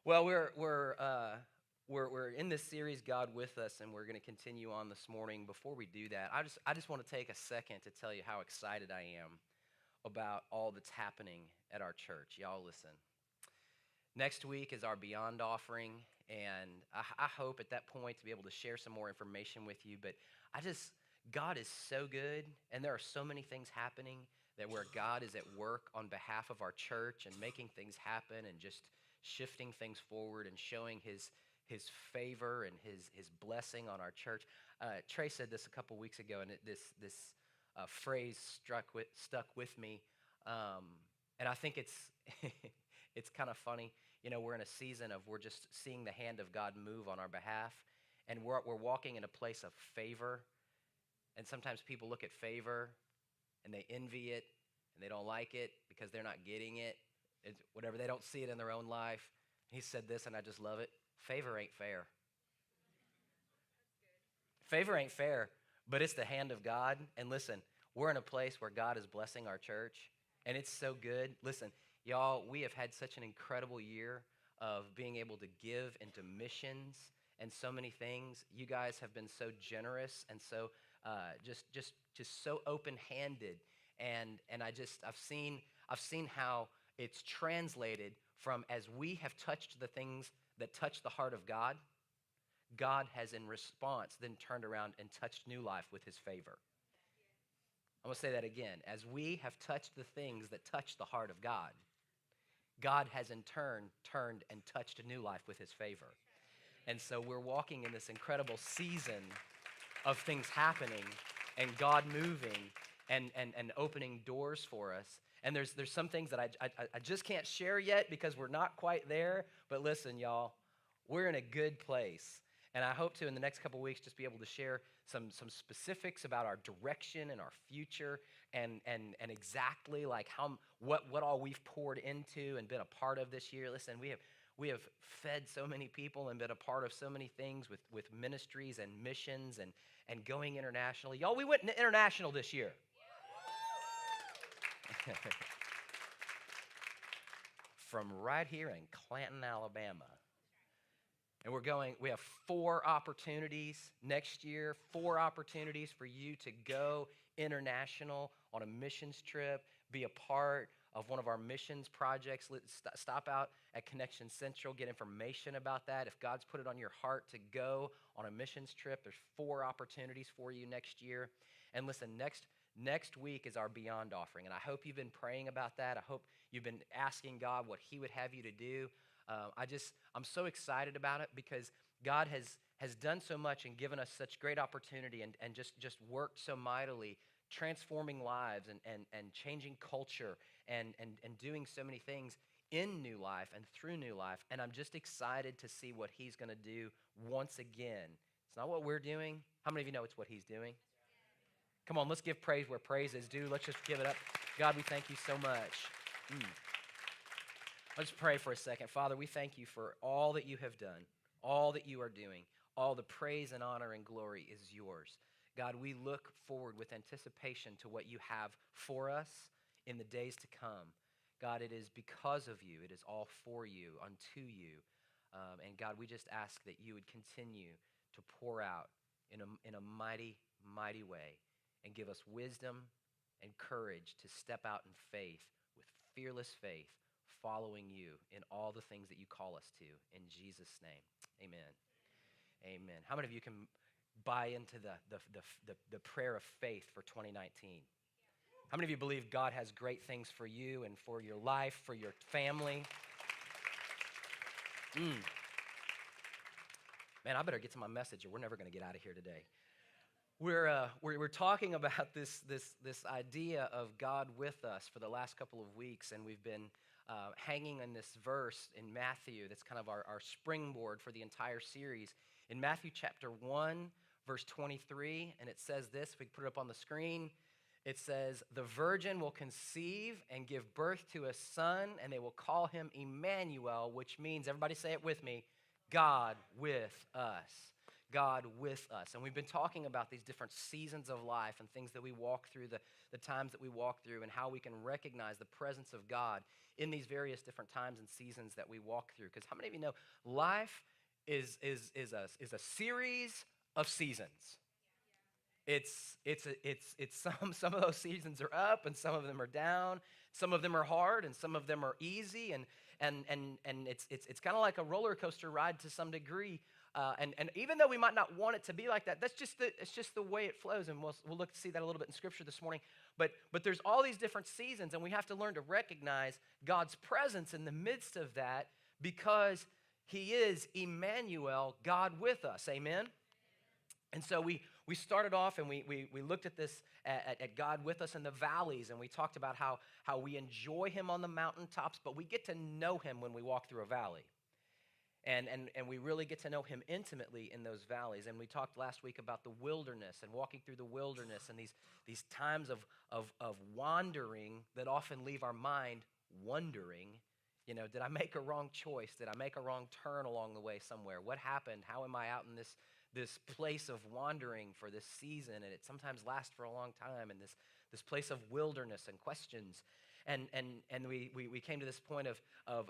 Well, we're in this series, God with Us, and we're going to continue on this morning. Before we do that, I just want to take a second to tell you how excited I am about all that's happening at our church. Y'all listen. Next week is our Beyond offering, and I hope at that point to be able to share some more information with you. But God is so good, and there are so many things happening that where God is at work on behalf of our church and making things happen and just shifting things forward and showing his favor and his blessing on our church. Trey said this a couple weeks ago, and this phrase stuck with me, and I think it's it's kind of funny. You know, we're in a season of we're just seeing the hand of God move on our behalf, and we're walking in a place of favor. And sometimes people look at favor and they envy it and they don't like it because they're not getting it. It's whatever, they don't see it in their own life. He said this, and I just love it. Favor ain't fair. Favor ain't fair, but it's the hand of God. And listen, we're in a place where God is blessing our church, and it's so good. Listen, y'all, we have had such an incredible year of being able to give into missions and so many things. You guys have been so generous and so just so open-handed, and I've seen how it's translated from as we have touched the things that touch the heart of God. God has in response then turned around and touched new life with his favor. I'm going to say that again. As we have touched the things that touch the heart of God, God has in turn turned and touched a new life with his favor. And so we're walking in this incredible season of things happening and God moving and opening doors for us. And there's some things that I just can't share yet because we're not quite there. But listen, y'all, we're in a good place. And I hope to, in the next couple of weeks, just be able to share some specifics about our direction and our future and exactly like what all we've poured into and been a part of this year. Listen, we have fed so many people and been a part of so many things with ministries and missions and going internationally. Y'all, we went international this year. From right here in Clanton, Alabama. And we have 4 opportunities next year, 4 opportunities for you to go international on a missions trip, be a part of one of our missions projects. Stop out at Connection Central, get information about that. If God's put it on your heart to go on a missions trip, there's 4 opportunities for you next year. And listen, next week is our Beyond offering, and I hope you've been praying about that. I hope you've been asking God what he would have you to do. I'm so excited about it because God has done so much and given us such great opportunity and just worked so mightily, transforming lives and changing culture and doing so many things in New Life and through New Life. And I'm just excited to see what he's going to do once again. It's not what we're doing. How many of you know it's what he's doing? Come on, let's give praise where praise is due. Let's just give it up. God, we thank you so much. Let's pray for a second. Father, we thank you for all that you have done, all that you are doing. All the praise and honor and glory is yours. God, we look forward with anticipation to what you have for us in the days to come. God, it is because of you. It is all for you, unto you. And God, we just ask that you would continue to pour out in a mighty, mighty way and give us wisdom and courage to step out in faith with fearless faith, following you in all the things that you call us to. In Jesus' name, amen. Amen. How many of you can buy into the prayer of faith for 2019? How many of you believe God has great things for you and for your life, for your family? Man, I better get to my message or we're never going to get out of here today. We're talking about this idea of God with us for the last couple of weeks, and we've been hanging on this verse in Matthew that's kind of our springboard for the entire series. In Matthew chapter 1, verse 23, and it says this, if we put it up on the screen, it says, "The virgin will conceive and give birth to a son, and they will call him Emmanuel," which means, everybody say it with me, God with us. God with us. And we've been talking about these different seasons of life and things that we walk through, the times that we walk through, and how we can recognize the presence of God in these various different times and seasons that we walk through. Because how many of you know life is a series of seasons? It's some of those seasons are up and some of them are down. Some of them are hard and some of them are easy, and it's kind of like a roller coaster ride to some degree. And even though we might not want it to be like that, it's just the way it flows, and we'll look to see that a little bit in Scripture this morning. But there's all these different seasons, and we have to learn to recognize God's presence in the midst of that, because He is Emmanuel, God with us. Amen. And so we started off and we looked at this, at God with us in the valleys, and we talked about how we enjoy Him on the mountaintops, but we get to know Him when we walk through a valley. And we really get to know Him intimately in those valleys. And we talked last week about the wilderness and walking through the wilderness and these times of wandering that often leave our mind wondering, did I make a wrong choice? Did I make a wrong turn along the way somewhere? What happened? How am I out in this place of wandering for this season? And it sometimes lasts for a long time, and this place of wilderness and questions. And we came to this point of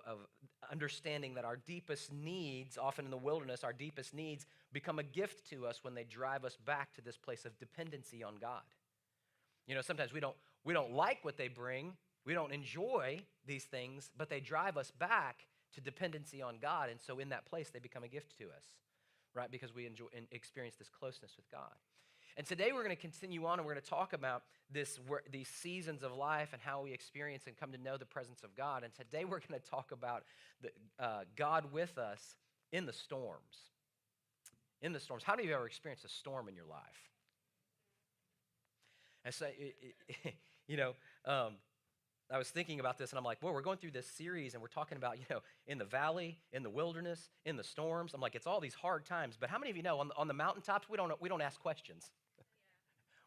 understanding that our deepest needs, often in the wilderness, our deepest needs become a gift to us when they drive us back to this place of dependency on God. Sometimes we don't like what they bring. We don't enjoy these things, but they drive us back to dependency on God. And so in that place, they become a gift to us, right? Because we enjoy and experience this closeness with God. And today we're going to continue on, and we're going to talk about these seasons of life and how we experience and come to know the presence of God. And today we're going to talk about God with us in the storms. In the storms. How many of you have ever experienced a storm in your life? And so, I was thinking about this, and I'm like, well, we're going through this series, and we're talking about, in the valley, in the wilderness, in the storms. I'm like, it's all these hard times. But how many of you know on the mountaintops, we don't ask questions.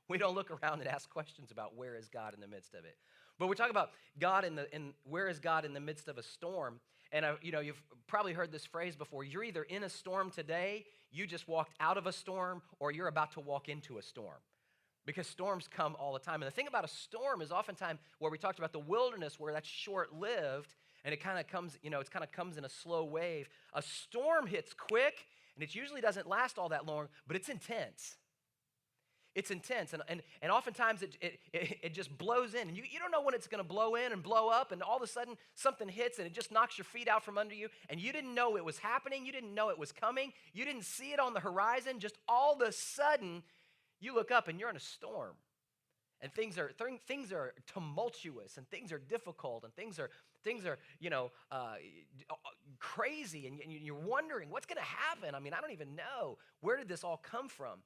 We don't look around and ask questions about where is God in the midst of it. But we're talking about God in where is God in the midst of a storm. And you've probably heard this phrase before. You're either in a storm today, you just walked out of a storm, or you're about to walk into a storm. Because storms come all the time. And the thing about a storm is oftentimes where we talked about the wilderness, where that's short-lived, and it kind of comes, comes in a slow wave. A storm hits quick, and it usually doesn't last all that long, but it's intense. It's intense, and oftentimes it just blows in, and you don't know when it's going to blow in and blow up, and all of a sudden something hits, and it just knocks your feet out from under you, and you didn't know it was happening, you didn't know it was coming, you didn't see it on the horizon, just all of a sudden, you look up and you're in a storm, and things are tumultuous, and things are difficult, and things are crazy, and you're wondering what's going to happen. I mean, I don't even know, where did this all come from?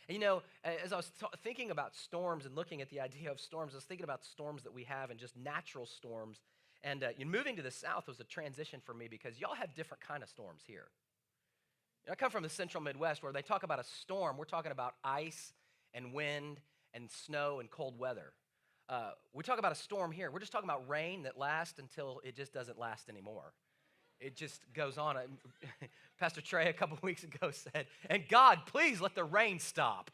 And as I was thinking about storms and looking at the idea of storms, I was thinking about storms that we have and just natural storms. And moving to the South was a transition for me, because y'all have different kind of storms here. I come from the central Midwest, where they talk about a storm. We're talking about ice and wind and snow and cold weather. We talk about a storm here. We're just talking about rain that lasts until it just doesn't last anymore. It just goes on. Pastor Trey a couple weeks ago said, and God, please let the rain stop,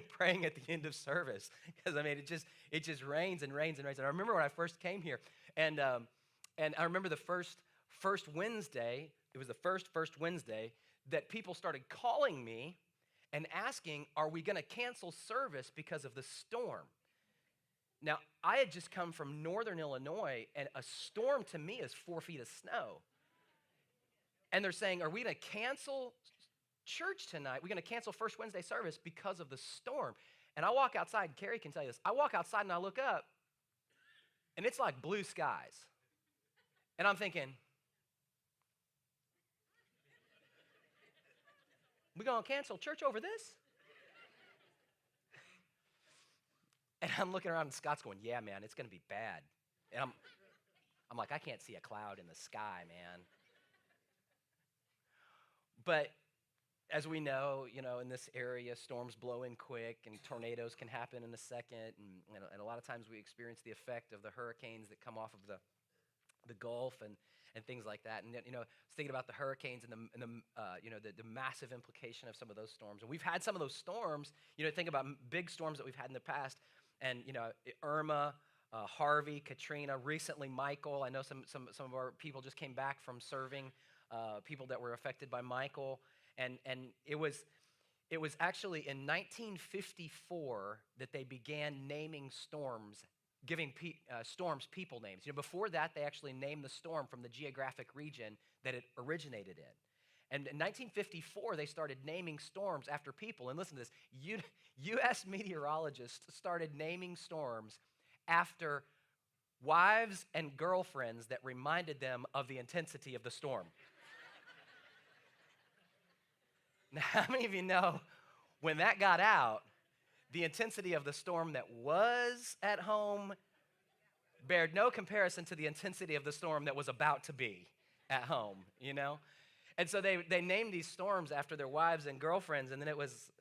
praying at the end of service. Because, it just rains and rains and rains. And I remember when I first came here, and I remember the first Wednesday, it was the first Wednesday, that people started calling me and asking, are we going to cancel service because of the storm? Now, I had just come from northern Illinois, and a storm to me is 4 feet of snow. And they're saying, are we going to cancel church tonight? We're going to cancel First Wednesday service because of the storm. And I walk outside, and Carrie can tell you this. I walk outside and I look up, and it's like blue skies. And I'm thinking, we going to cancel church over this? And I'm looking around, and Scott's going, yeah, man, it's going to be bad. And I'm like, I can't see a cloud in the sky, man. But as we know, in this area, storms blow in quick, and tornadoes can happen in a second. And a lot of times we experience the effect of the hurricanes that come off of the Gulf. and things like that. And I was thinking about the hurricanes and the massive implication of some of those storms. And we've had some of those storms. Think about big storms that we've had in the past, and Irma, Harvey, Katrina, recently Michael. I know some of our people just came back from serving people that were affected by Michael, and it was actually in 1954 that they began naming storms, giving storms people names. Before that, they actually named the storm from the geographic region that it originated in. And in 1954, they started naming storms after people. And listen to this, U.S. meteorologists started naming storms after wives and girlfriends that reminded them of the intensity of the storm. Now, how many of you know when that got out, the intensity of the storm that was at home bared no comparison to the intensity of the storm that was about to be at home, And so they named these storms after their wives and girlfriends, and then it was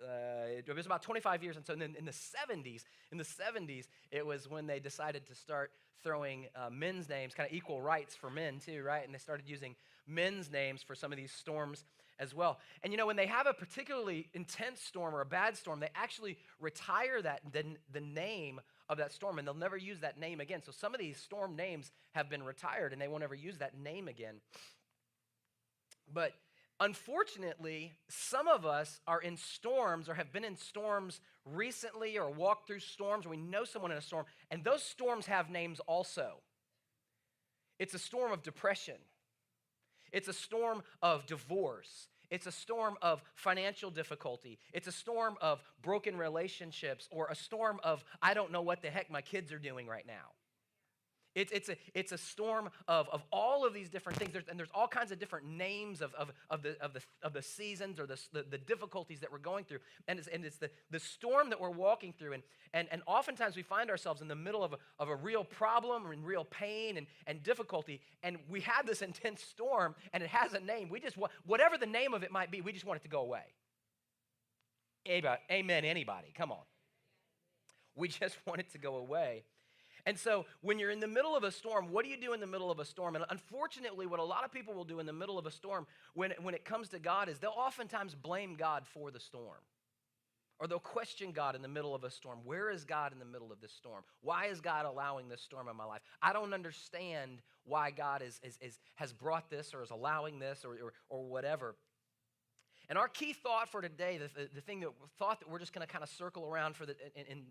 about 25 years. And so then in the 70s, it was when they decided to start throwing men's names, kind of equal rights for men too, right? And they started using men's names for some of these storms as well. And when they have a particularly intense storm or a bad storm, they actually retire the name of that storm, and they'll never use that name again. So some of these storm names have been retired, and they won't ever use that name again. But unfortunately, some of us are in storms or have been in storms recently or walked through storms, or we know someone in a storm, and those storms have names also. It's a storm of depression. It's a storm of divorce. It's a storm of financial difficulty. It's a storm of broken relationships, or a storm of, I don't know what the heck my kids are doing right now. It's a storm of all of these different things. There's all kinds of different names of the seasons or the difficulties that we're going through. And it's the storm that we're walking through. And oftentimes we find ourselves in the middle of a real problem or in real pain and difficulty. And we have this intense storm, and it has a name. We just want, whatever the name of it might be, we just want it to go away. Amen, anybody, come on. We just want it to go away. And so when you're in the middle of a storm, what do you do in the middle of a storm? And unfortunately, what a lot of people will do in the middle of a storm when it comes to God is they'll oftentimes blame God for the storm. Or they'll question God in the middle of a storm. Where is God in the middle of this storm? Why is God allowing this storm in my life? I don't understand why God has brought this or is allowing this or whatever. And our key thought for today, the thought that we're just going to kind of circle around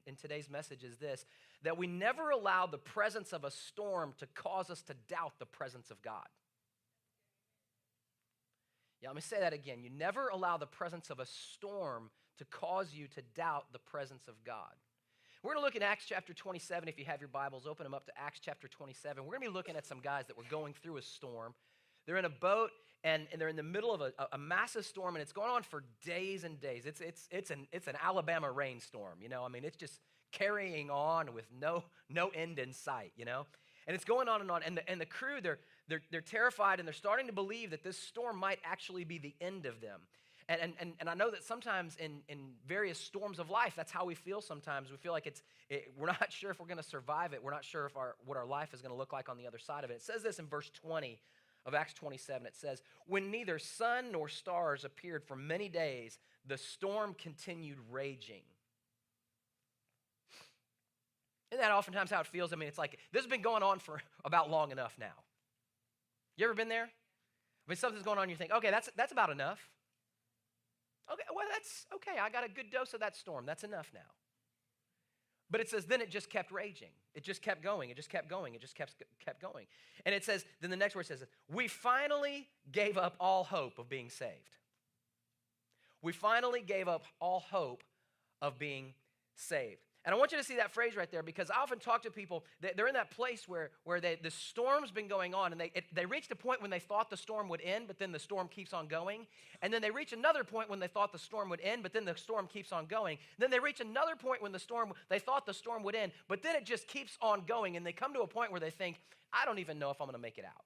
in today's message is this, that we never allow the presence of a storm to cause us to doubt the presence of God. Yeah, let me say that again. You never allow the presence of a storm to cause you to doubt the presence of God. We're going to look at Acts chapter 27. If you have your Bibles, open them up to Acts chapter 27. We're going to be looking at some guys that were going through a storm. They're in a boat, and they're in the middle of a massive storm, and it's going on for days and days. It's an Alabama rainstorm, it's just carrying on with no end in sight, And it's going on, and the crew, they're terrified, and they're starting to believe that this storm might actually be the end of them. And I know that sometimes in various storms of life, that's how we feel sometimes. We feel like we're not sure if we're going to survive it. We're not sure what our life is going to look like on the other side of it. It says this in verse 20 of Acts 27. It says, when neither sun nor stars appeared for many days, the storm continued raging. Isn't that oftentimes how it feels? It's like this has been going on for about long enough now. You ever been there? Something's going on, you think, okay, that's about enough. Okay, well, that's okay. I got a good dose of that storm. That's enough now. But it says, then it just kept raging. It just kept going. It just kept going. It just kept going. And it says, then the next word says, we finally gave up all hope of being saved. We finally gave up all hope of being saved. And I want you to see that phrase right there, because I often talk to people, they're in that place where the storm's been going on, and they reached a point when they thought the storm would end, but then the storm keeps on going. And then they reach another point when they thought the storm would end, but then the storm keeps on going. Then they reach another point when they thought the storm would end, but then it just keeps on going, and they come to a point where they think, I don't even know if I'm going to make it out.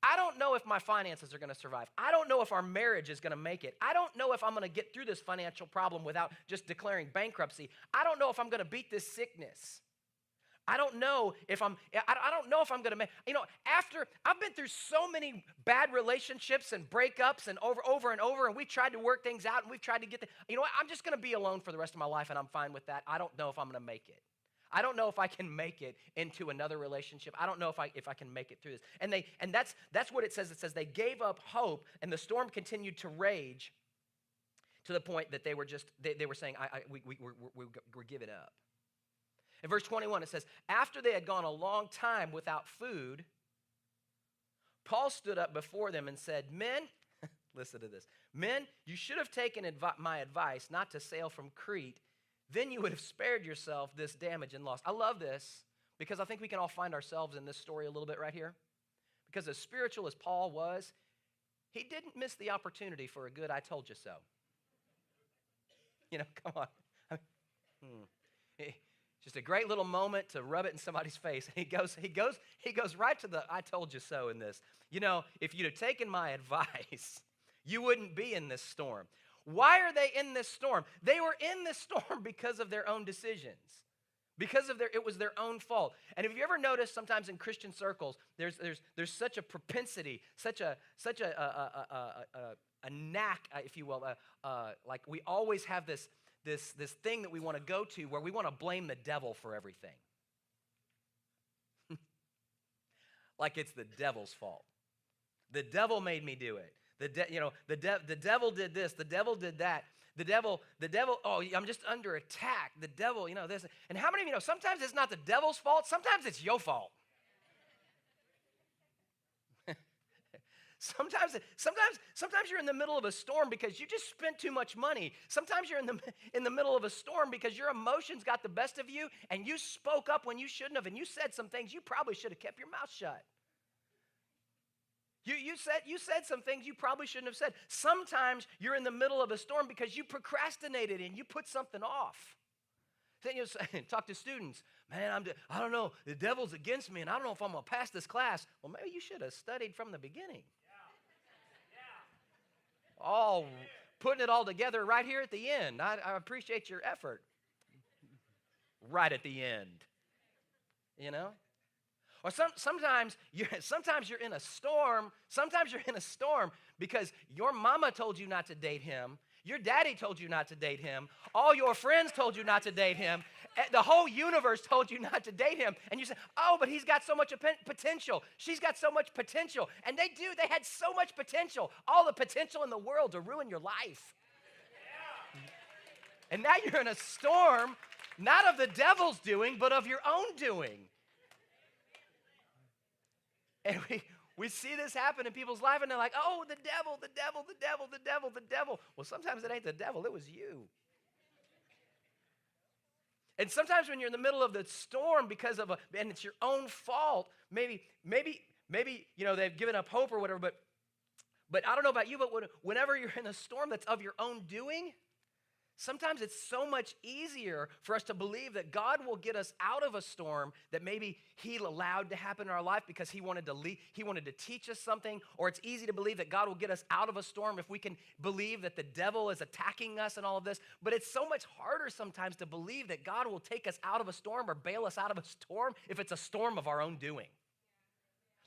I don't know if my finances are going to survive. I don't know if our marriage is going to make it. I don't know if I'm going to get through this financial problem without just declaring bankruptcy. I don't know if I'm going to beat this sickness. I don't know if I don't know if I'm going to make, after I've been through so many bad relationships and breakups and over and over, and we've tried to work things out and we've tried to get what, I'm just going to be alone for the rest of my life and I'm fine with that. I don't know if I'm going to make it. I don't know if I can make it into another relationship. I don't know if I can make it through this. And that's what it says. It says they gave up hope and the storm continued to rage to the point that they were saying, we're giving up. In verse 21, it says, after they had gone a long time without food, Paul stood up before them and said, men, listen to this, men, you should have taken my advice not to sail from Crete. Then you would have spared yourself this damage and loss. I love this because I think we can all find ourselves in this story a little bit right here. Because as spiritual as Paul was, he didn't miss the opportunity for a good I told you so. Come on. Just a great little moment to rub it in somebody's face. And he goes right to the I told you so in this. If you'd have taken my advice, you wouldn't be in this storm. Why are they in this storm? They were in this storm because of their own decisions. It was their own fault. And have you ever noticed sometimes in Christian circles, there's such a propensity, such a knack, if you will, like we always have this thing that we want to go to where we want to blame the devil for everything. Like it's the devil's fault. The devil made me do it. The devil did this. The devil did that. The devil, oh, I'm just under attack. The devil, this. And how many of you know sometimes it's not the devil's fault, sometimes it's your fault. Sometimes you're in the middle of a storm because you just spent too much money. Sometimes you're in the middle of a storm because your emotions got the best of you and you spoke up when you shouldn't have and you said some things you probably should have kept your mouth shut. You said some things you probably shouldn't have said. Sometimes you're in the middle of a storm because you procrastinated and you put something off. Then you talk to students, man, I don't know, the devil's against me and I don't know if I'm going to pass this class. Well, maybe you should have studied from the beginning. All putting it all together right here at the end. I appreciate your effort. Right at the end. Or sometimes you're in a storm. Sometimes you're in a storm because your mama told you not to date him. Your daddy told you not to date him. All your friends told you not to date him. The whole universe told you not to date him. And you say, oh, but he's got so much potential. She's got so much potential. And they had so much potential. All the potential in the world to ruin your life. And now you're in a storm, not of the devil's doing, but of your own doing. And we see this happen in people's life, and they're like, oh, the devil, the devil, the devil, the devil, the devil. Well, sometimes it ain't the devil, it was you. And sometimes when you're in the middle of the storm and it's your own fault, maybe they've given up hope or whatever, but I don't know about you, but whenever you're in a storm that's of your own doing, sometimes it's so much easier for us to believe that God will get us out of a storm that maybe he allowed to happen in our life because he wanted to teach us something, or it's easy to believe that God will get us out of a storm if we can believe that the devil is attacking us and all of this. But it's so much harder sometimes to believe that God will take us out of a storm or bail us out of a storm if it's a storm of our own doing.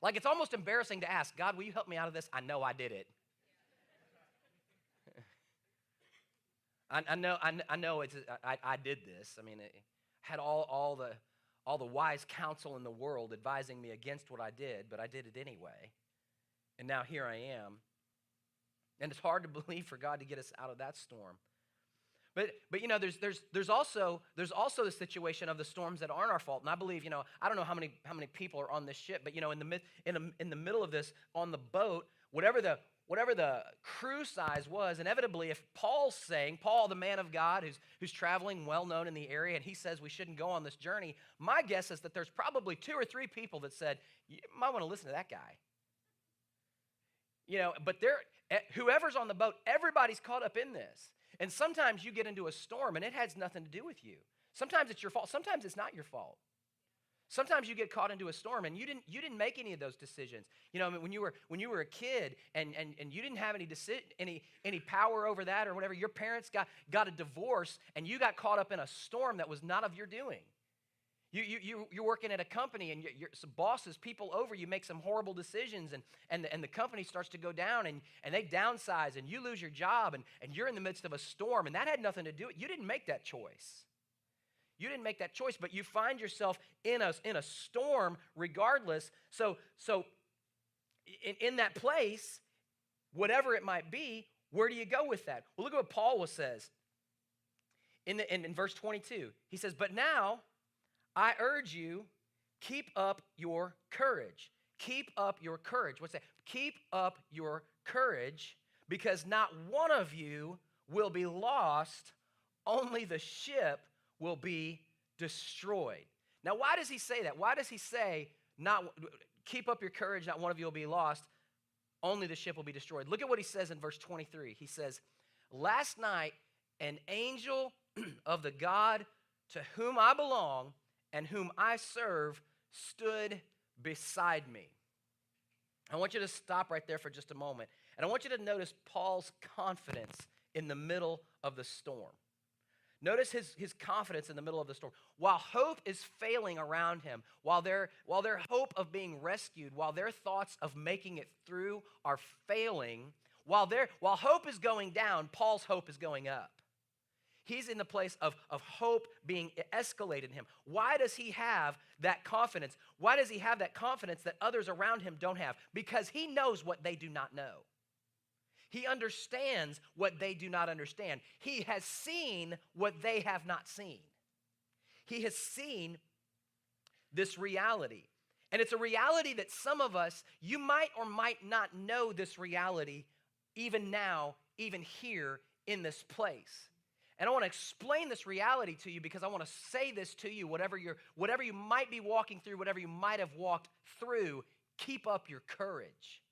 Like it's almost embarrassing to ask, God, will you help me out of this? I know I did it. I know. I did this. I mean, I had all the wise counsel in the world advising me against what I did, but I did it anyway. And now here I am. And it's hard to believe for God to get us out of that storm. But there's also the situation of the storms that aren't our fault. And I believe, I don't know how many people are on this ship, but in the middle of this on the boat, whatever the crew size was, inevitably, if Paul, the man of God who's traveling, well-known in the area, and he says we shouldn't go on this journey, my guess is that there's probably 2 or 3 people that said, you might want to listen to that guy. But whoever's on the boat, everybody's caught up in this. And sometimes you get into a storm, and it has nothing to do with you. Sometimes it's your fault. Sometimes it's not your fault. Sometimes you get caught into a storm and you didn't make any of those decisions. When you were a kid and you didn't have any power over that or whatever, your parents got a divorce and you got caught up in a storm that was not of your doing. You're working at a company and some bosses, people over you make some horrible decisions and the company starts to go down and they downsize and you lose your job and you're in the midst of a storm and that had nothing to do with it. You didn't make that choice. You didn't make that choice, but you find yourself in a storm regardless. So in that place, whatever it might be, where do you go with that? Well, look at what Paul says in verse 22. He says, but now I urge you, keep up your courage. Keep up your courage. What's that? Keep up your courage, because not one of you will be lost, only the ship will be destroyed. Now, why does he say that? Why does he say, keep up your courage, not one of you will be lost, only the ship will be destroyed? Look at what he says in verse 23. He says, last night, an angel of the God to whom I belong and whom I serve stood beside me. I want you to stop right there for just a moment. And I want you to notice Paul's confidence in the middle of the storm. Notice his confidence in the middle of the storm. While hope is failing around him, while their hope of being rescued, while their thoughts of making it through are failing, while hope is going down, Paul's hope is going up. He's in the place of hope being escalated in him. Why does he have that confidence? Why does he have that confidence that others around him don't have? Because he knows what they do not know. He understands what they do not understand. He has seen what they have not seen. He has seen this reality. And it's a reality that some of us, you might or might not know this reality even now, even here in this place. And I want to explain this reality to you because I want to say this to you, whatever you might be walking through, whatever you might have walked through, keep up your courage.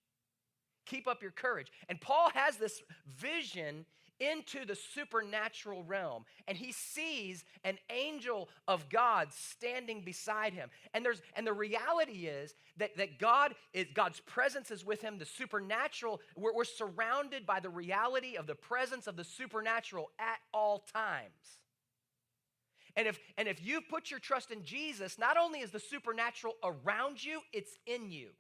Keep up your courage. And Paul has this vision into the supernatural realm, and he sees an angel of God standing beside him. And the reality is that God's presence is with him. The supernatural, we're surrounded by the reality of the presence of the supernatural at all times. And if you put your trust in Jesus, not only is the supernatural around you, it's in you.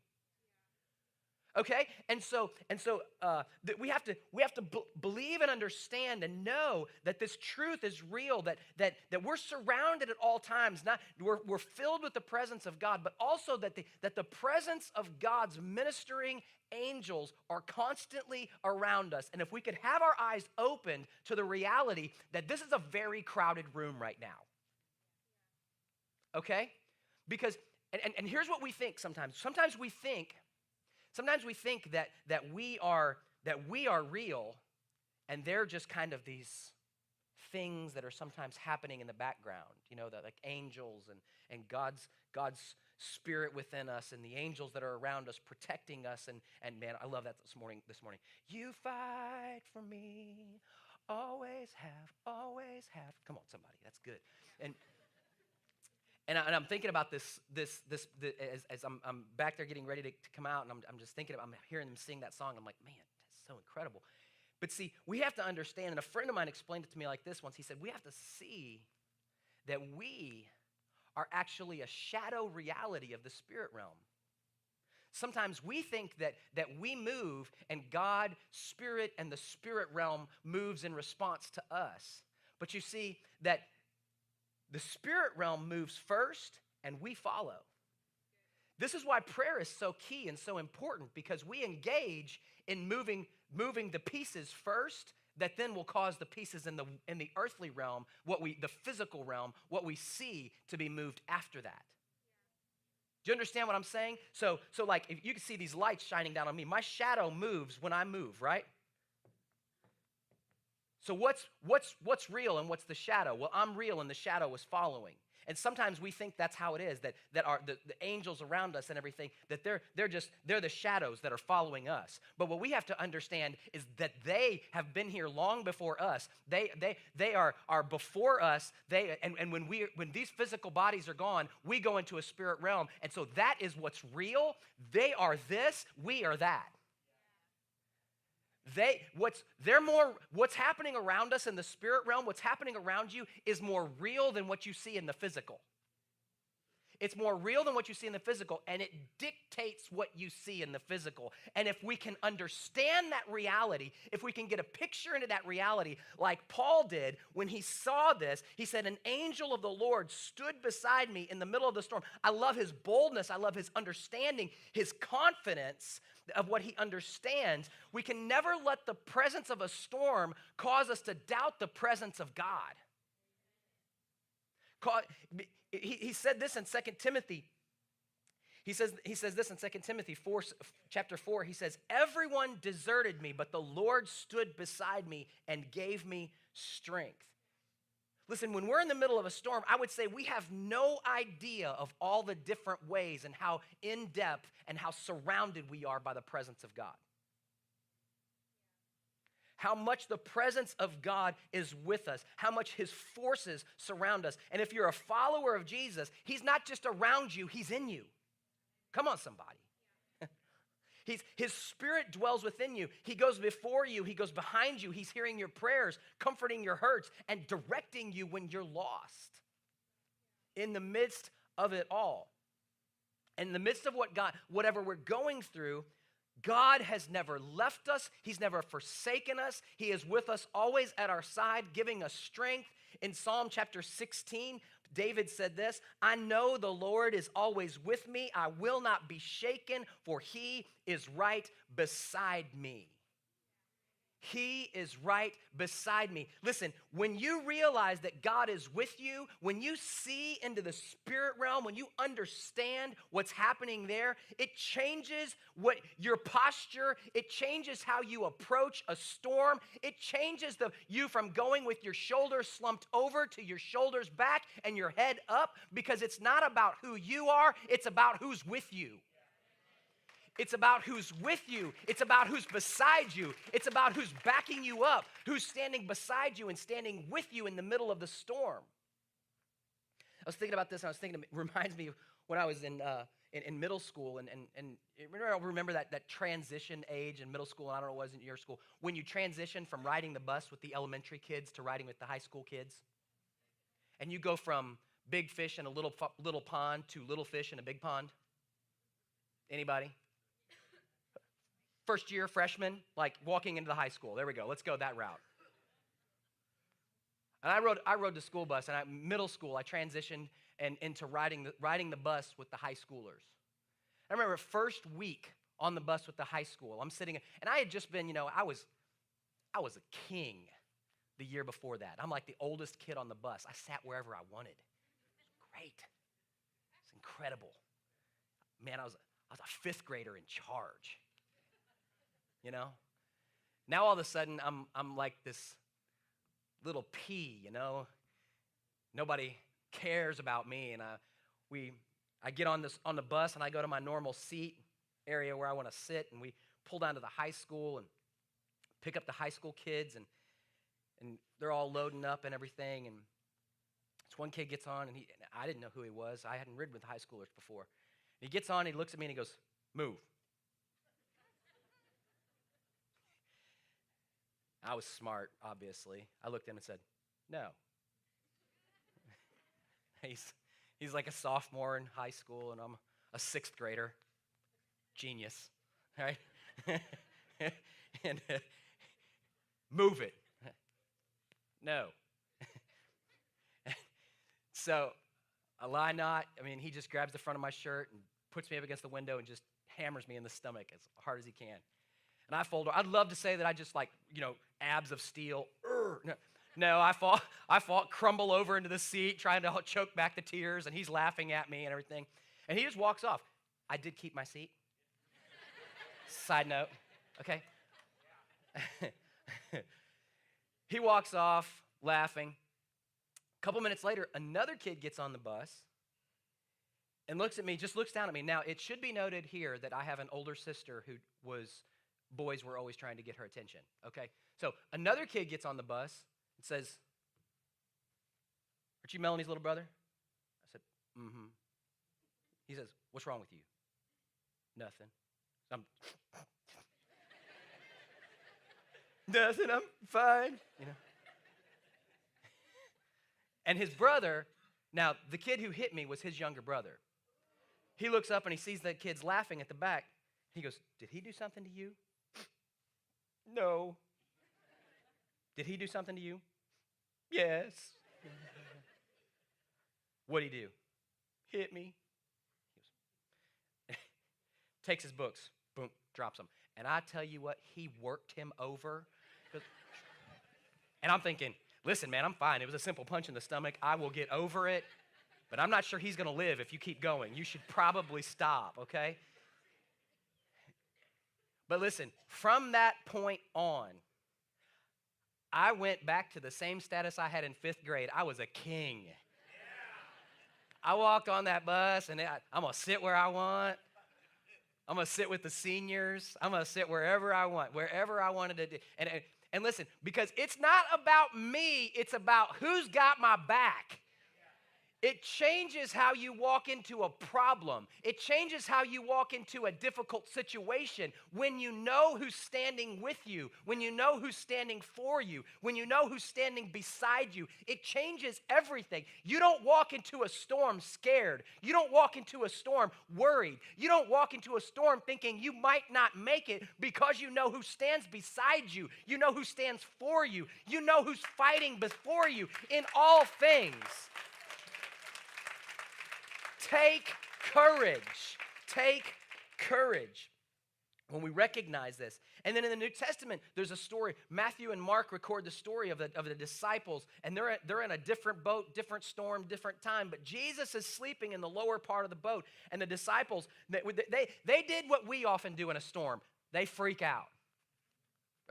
Okay, and so that we have to believe and understand and know that this truth is real. That we're surrounded at all times. We're filled with the presence of God, but also that the presence of God's ministering angels are constantly around us. And if we could have our eyes opened to the reality that this is a very crowded room right now. Okay, because and here's what we think sometimes. Sometimes we think that we are real, and they're just kind of these things that are sometimes happening in the background, that like angels and God's spirit within us, and the angels that are around us protecting us. And man, I love that this morning. You fight for me, always have. Come on, somebody, that's good. And I'm thinking about this as I'm back there getting ready to come out, and I'm just thinking, I'm hearing them sing that song. I'm like, man, that's so incredible. But see, we have to understand, and a friend of mine explained it to me like this once. He said, we have to see that we are actually a shadow reality of the spirit realm. Sometimes we think that we move, and God, spirit, and the spirit realm moves in response to us. But you see that the spirit realm moves first, and we follow. This is why prayer is so key and so important, because we engage in moving the pieces first, that then will cause the pieces in the earthly realm, the physical realm, what we see, to be moved after that. Do you understand what I'm saying? So like, if you can see these lights shining down on me, my shadow moves when I move, right? So what's real and what's the shadow? Well, I'm real and the shadow is following. And sometimes we think that's how it is, that the angels around us and everything, that they're the shadows that are following us. But what we have to understand is that they have been here long before us. They are before us. And when these physical bodies are gone, we go into a spirit realm. And so that is what's real. They are this, we are that. What's happening around us in the spirit realm, what's happening around you is more real than what you see in the physical. It's more real than what you see in the physical, and it dictates what you see in the physical. And if we can understand that reality, if we can get a picture into that reality, like Paul did when he saw this, he said, an angel of the Lord stood beside me in the middle of the storm. I love his boldness. I love his understanding, his confidence of what he understands. We can never let the presence of a storm cause us to doubt the presence of God. He said this in 2 Timothy. He says this in 2 Timothy 4, chapter 4. He says, everyone deserted me, but the Lord stood beside me and gave me strength. Listen, when we're in the middle of a storm, I would say we have no idea of all the different ways and how in-depth and how surrounded we are by the presence of God. How much the presence of God is with us, how much his forces surround us. And if you're a follower of Jesus, he's not just around you, he's in you. Come on, somebody. His spirit dwells within you. He goes before you. He goes behind you. He's hearing your prayers, comforting your hurts, and directing you when you're lost. In the midst of it all. In the midst of whatever we're going through, God has never left us. He's never forsaken us. He is with us always at our side, giving us strength. In Psalm chapter 16, David said this, I know the Lord is always with me. I will not be shaken, for he is right beside me. He is right beside me. Listen, when you realize that God is with you, when you see into the spirit realm, when you understand what's happening there, it changes what your posture, it changes how you approach a storm. It changes you from going with your shoulders slumped over to your shoulders back and your head up, because it's not about who you are, it's about who's with you. It's about who's with you. It's about who's beside you. It's about who's backing you up, who's standing beside you and standing with you in the middle of the storm. I was thinking about this, and I was thinking, it reminds me of when I was in middle school, and remember that transition age in middle school, and I don't know what it was in your school, when you transition from riding the bus with the elementary kids to riding with the high school kids. And you go from big fish in a little pond to little fish in a big pond. Anybody? First year freshman, like walking into the high school. There we go. Let's go that route. And I rode the school bus, and middle school, I transitioned into riding the bus with the high schoolers. I remember first week on the bus with the high school. I'm sitting, and I had just been, I was a king the year before that. I'm like the oldest kid on the bus. I sat wherever I wanted. It was great. It's incredible. Man, I was a fifth grader in charge. Now all of a sudden I'm like this little pea, Nobody cares about me, and I get on the bus, and I go to my normal seat area where I want to sit, and we pull down to the high school and pick up the high school kids, and they're all loading up and everything, and this one kid gets on, and I didn't know who he was. I hadn't ridden with high schoolers before. He gets on, he looks at me, and he goes, "Move." I was smart, obviously. I looked at him and said, "No." He's like a sophomore in high school, and I'm a sixth grader. Genius, right? And move it. No. So a lie knot. He just grabs the front of my shirt and puts me up against the window and just hammers me in the stomach as hard as he can. And I fold over. I'd love to say that I just abs of steel. No, I fought, crumble over into the seat, trying to choke back the tears, and he's laughing at me and everything. And he just walks off. I did keep my seat. Side note, okay? He walks off laughing. A couple minutes later, another kid gets on the bus and looks at me, just looks down at me. Now, it should be noted here that I have an older sister who boys were always trying to get her attention, okay? So another kid gets on the bus and says, "Aren't you Melanie's little brother?" I said, "Mm-hmm." He says, "What's wrong with you?" "Nothing." I'm nothing, I'm fine, And his brother, now the kid who hit me was his younger brother. He looks up and he sees the kids laughing at the back. He goes, did he do something to you? No. Did he do something to you? Yes. What'd he do? Hit me. Takes his books, boom, drops them. And I tell you what, he worked him over. And I'm thinking, listen, man, I'm fine. It was a simple punch in the stomach. I will get over it. But I'm not sure he's going to live if you keep going. You should probably stop, okay? But listen, from that point on, I went back to the same status I had in 5th grade. I was a king. I walked on that bus, and I'm going to sit where I want. I'm going to sit with the seniors. I'm going to sit wherever I want, wherever I wanted to do. And listen, because it's not about me, it's about who's got my back. It changes how you walk into a problem. It changes how you walk into a difficult situation when you know who's standing with you, when you know who's standing for you, when you know who's standing beside you. It changes everything. You don't walk into a storm scared. You don't walk into a storm worried. You don't walk into a storm thinking you might not make it because you know who stands beside you. You know who stands for you. You know who's fighting before you in all things. Take courage. Take courage when we recognize this. And then in the New Testament, there's a story. Matthew and Mark record the story of the disciples, and they're in a different boat, different storm, different time. But Jesus is sleeping in the lower part of the boat, and the disciples, they did what we often do in a storm. They freak out.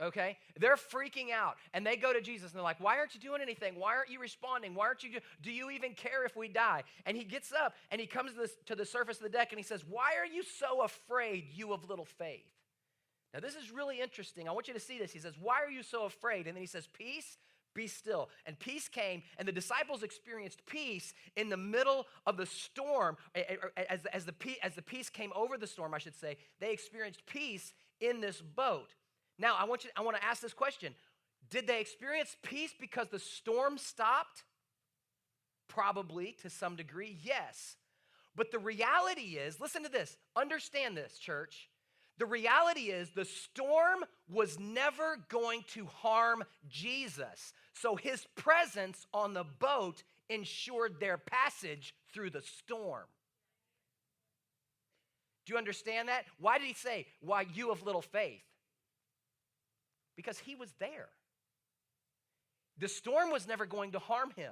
Okay? They're freaking out, and they go to Jesus, and they're like, why aren't you doing anything? Why aren't you responding? Why aren't you, do you even care if we die? And he gets up, and he comes to the surface of the deck, and he says, why are you so afraid, you of little faith? Now, this is really interesting. I want you to see this. He says, why are you so afraid? And then he says, peace, be still. And peace came, and the disciples experienced peace in the middle of the storm. As the peace came over the storm, I should say, they experienced peace in this boat. Now, I want to ask this question. Did they experience peace because the storm stopped? Probably, to some degree, yes. But the reality is, listen to this, understand this, church. The reality is the storm was never going to harm Jesus. So his presence on the boat ensured their passage through the storm. Do you understand that? Why did he say, why you of little faith? Because he was there. The storm was never going to harm him.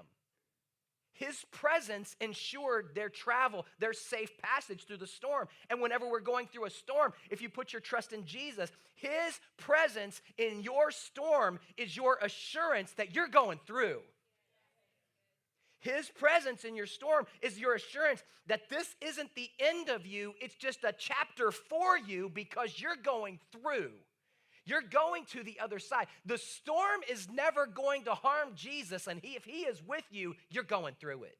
His presence ensured their travel, their safe passage through the storm. And whenever we're going through a storm, if you put your trust in Jesus, his presence in your storm is your assurance that you're going through. His presence in your storm is your assurance that this isn't the end of you, it's just a chapter for you because you're going through. You're going to the other side. The storm is never going to harm Jesus, and if he is with you, you're going through it.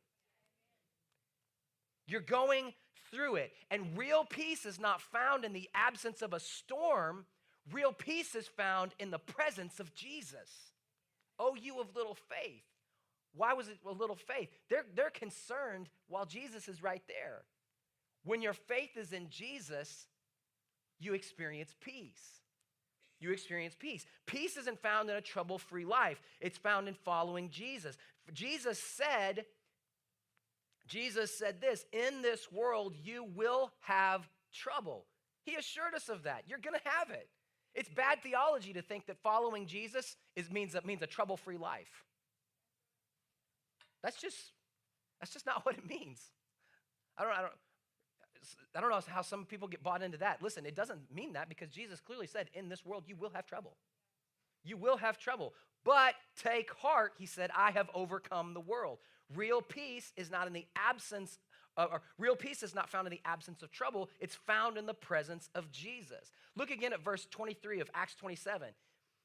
You're going through it. And real peace is not found in the absence of a storm. Real peace is found in the presence of Jesus. Oh, you of little faith. Why was it a little faith? They're concerned while Jesus is right there. When your faith is in Jesus, you experience peace. You experience peace. Peace isn't found in a trouble-free life. It's found in following Jesus. Jesus said this, in this world you will have trouble. He assured us of that. You're going to have it. It's bad theology to think that following Jesus means a trouble-free life. That's just not what it means. I don't know how some people get bought into that. Listen, it doesn't mean that because Jesus clearly said, in this world you will have trouble. You will have trouble. But take heart, he said, I have overcome the world. Real peace is not found in the absence of trouble. It's found in the presence of Jesus. Look again at verse 23 of Acts 27.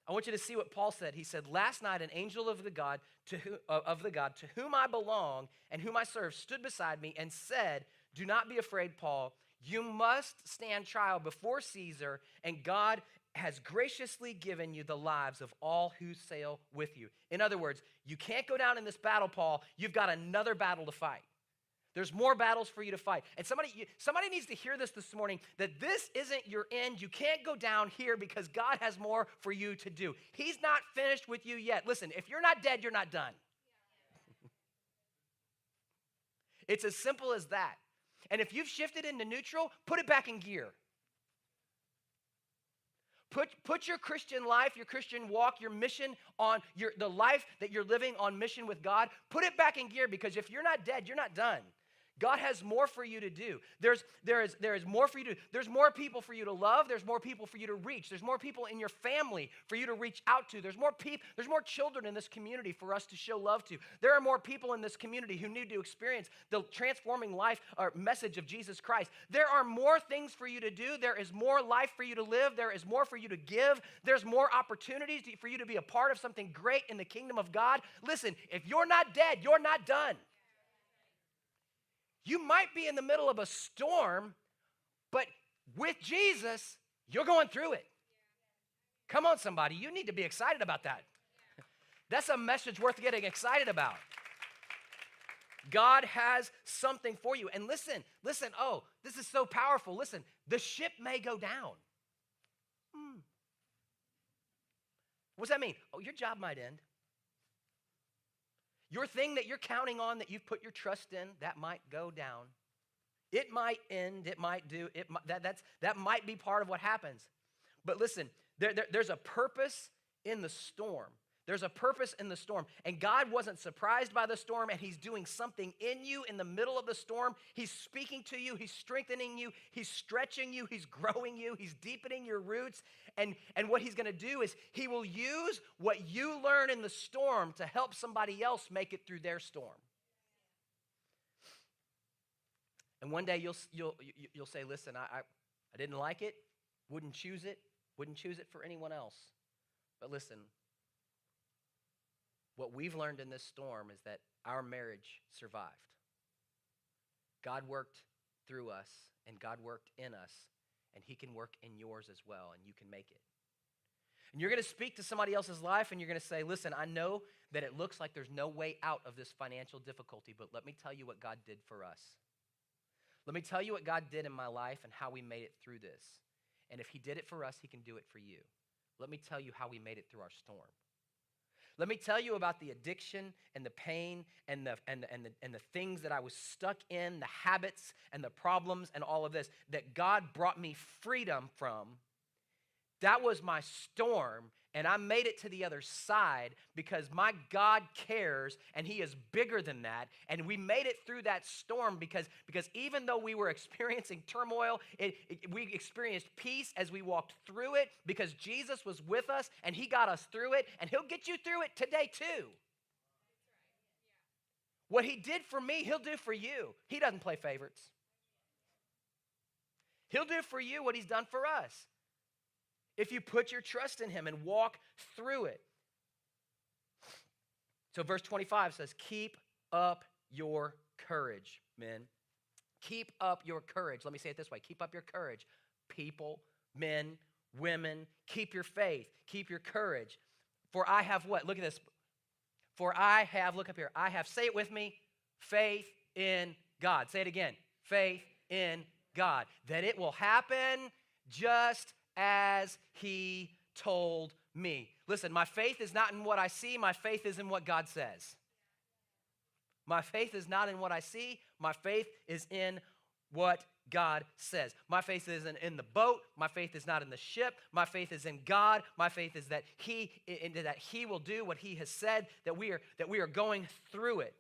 I want you to see what Paul said. He said, last night an angel of the God to whom I belong and whom I serve stood beside me and said, do not be afraid, Paul. You must stand trial before Caesar, and God has graciously given you the lives of all who sail with you. In other words, you can't go down in this battle, Paul. You've got another battle to fight. There's more battles for you to fight. And somebody needs to hear this morning, that this isn't your end. You can't go down here because God has more for you to do. He's not finished with you yet. Listen, if you're not dead, you're not done. It's as simple as that. And if you've shifted into neutral, put it back in gear. Put your Christian life, your Christian walk, your mission on the life that you're living on mission with God. Put it back in gear, because if you're not dead, you're not done. God has more for you to do. There is more for you to do. There's more people for you to love. There's more people for you to reach. There's more people in your family for you to reach out to. There's more children in this community for us to show love to. There are more people in this community who need to experience the transforming life or message of Jesus Christ. There are more things for you to do. There is more life for you to live. There is more for you to give. There's more opportunities for you to be a part of something great in the kingdom of God. Listen, if you're not dead, you're not done. You might be in the middle of a storm, but with Jesus, you're going through it. Come on, somebody. You need to be excited about that. That's a message worth getting excited about. God has something for you. And listen, oh, this is so powerful. Listen, the ship may go down. What does that mean? Oh, your job might end. Your thing that you're counting on, that you've put your trust in, that might go down. It might end. It might do. That might be part of what happens. But listen, there's a purpose in the storm. There's a purpose in the storm. And God wasn't surprised by the storm, and he's doing something in you in the middle of the storm. He's speaking to you. He's strengthening you. He's stretching you. He's growing you. He's deepening your roots. And what he's going to do is he will use what you learn in the storm to help somebody else make it through their storm. And one day you'll say, listen, I didn't like it, wouldn't choose it for anyone else. But listen, what we've learned in this storm is that our marriage survived. God worked through us, and God worked in us, and he can work in yours as well, and you can make it. And you're going to speak to somebody else's life, and you're going to say, listen, I know that it looks like there's no way out of this financial difficulty, but let me tell you what God did for us. Let me tell you what God did in my life and how we made it through this. And if he did it for us, he can do it for you. Let me tell you how we made it through our storm. Let me tell you about the addiction and the pain and the things that I was stuck in, the habits and the problems and all of this, that God brought me freedom from. That was my storm, and I made it to the other side because my God cares, and he is bigger than that. And we made it through that storm because even though we were experiencing turmoil, we experienced peace as we walked through it because Jesus was with us, and he got us through it, and he'll get you through it today too. What he did for me, he'll do for you. He doesn't play favorites. He'll do for you what he's done for us, if you put your trust in him and walk through it. So verse 25 says, keep up your courage, men. Keep up your courage. Let me say it this way. Keep up your courage. People, men, women, keep your faith. Keep your courage. For I have what? Look at this. For I have, look up here. I have, say it with me, faith in God. Say it again. Faith in God. That it will happen just as he told me. Listen, my faith is not in what I see. My faith is in what God says. My faith is not in what I see. My faith is in what God says. My faith isn't in the boat. My faith is not in the ship. My faith is in God. My faith is that he will do what he has said, that we are going through it.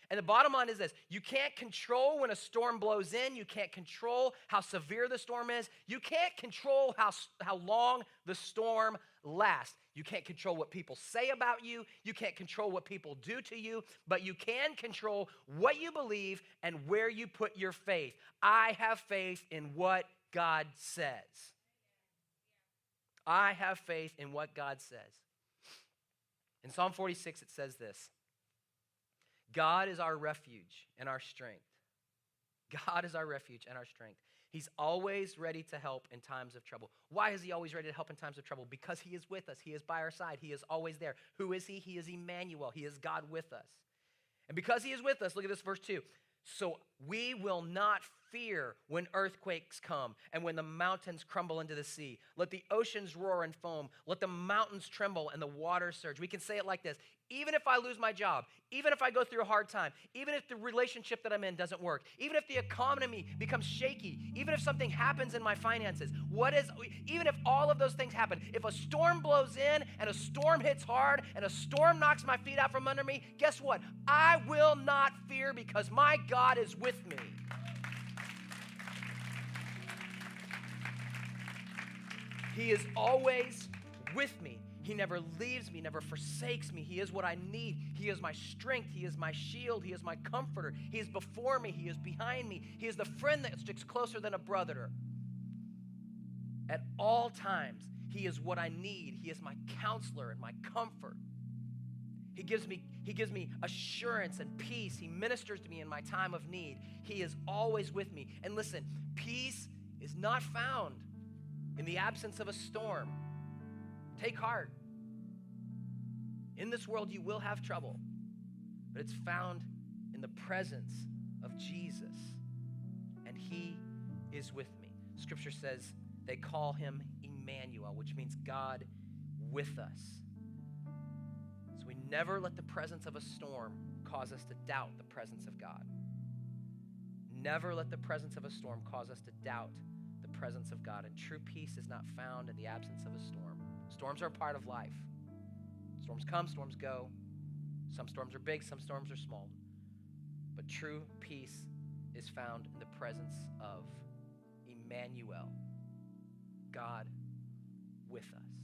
And the bottom line is this: you can't control when a storm blows in. You can't control how severe the storm is. You can't control how long the storm lasts. You can't control what people say about you. You can't control what people do to you, but you can control what you believe and where you put your faith. I have faith in what God says. I have faith in what God says. In Psalm 46, it says this: God is our refuge and our strength. God is our refuge and our strength. He's always ready to help in times of trouble. Why is he always ready to help in times of trouble? Because he is with us. He is by our side. He is always there. Who is he? He is Emmanuel. He is God with us. And because he is with us, look at this verse 2. So we will not fear when earthquakes come and when the mountains crumble into the sea. Let the oceans roar and foam. Let the mountains tremble and the waters surge. We can say it like this. Even if I lose my job, even if I go through a hard time, even if the relationship that I'm in doesn't work, even if the economy becomes shaky, even if something happens in my finances, even if all of those things happen, if a storm blows in and a storm hits hard and a storm knocks my feet out from under me, guess what? I will not fear because my God is with me. He is always with me. He never leaves me, never forsakes me. He is what I need. He is my strength. He is my shield. He is my comforter. He is before me. He is behind me. He is the friend that sticks closer than a brother. At all times, he is what I need. He is my counselor and my comfort. He gives me assurance and peace. He ministers to me in my time of need. He is always with me. And listen, peace is not found in the absence of a storm. Take heart. In this world, you will have trouble, but it's found in the presence of Jesus, and he is with me. Scripture says they call him Emmanuel, which means God with us. So we never let the presence of a storm cause us to doubt the presence of God. Never let the presence of a storm cause us to doubt the presence of God. And true peace is not found in the absence of a storm. Storms are a part of life. Storms come, storms go. Some storms are big, some storms are small. But true peace is found in the presence of Emmanuel, God with us.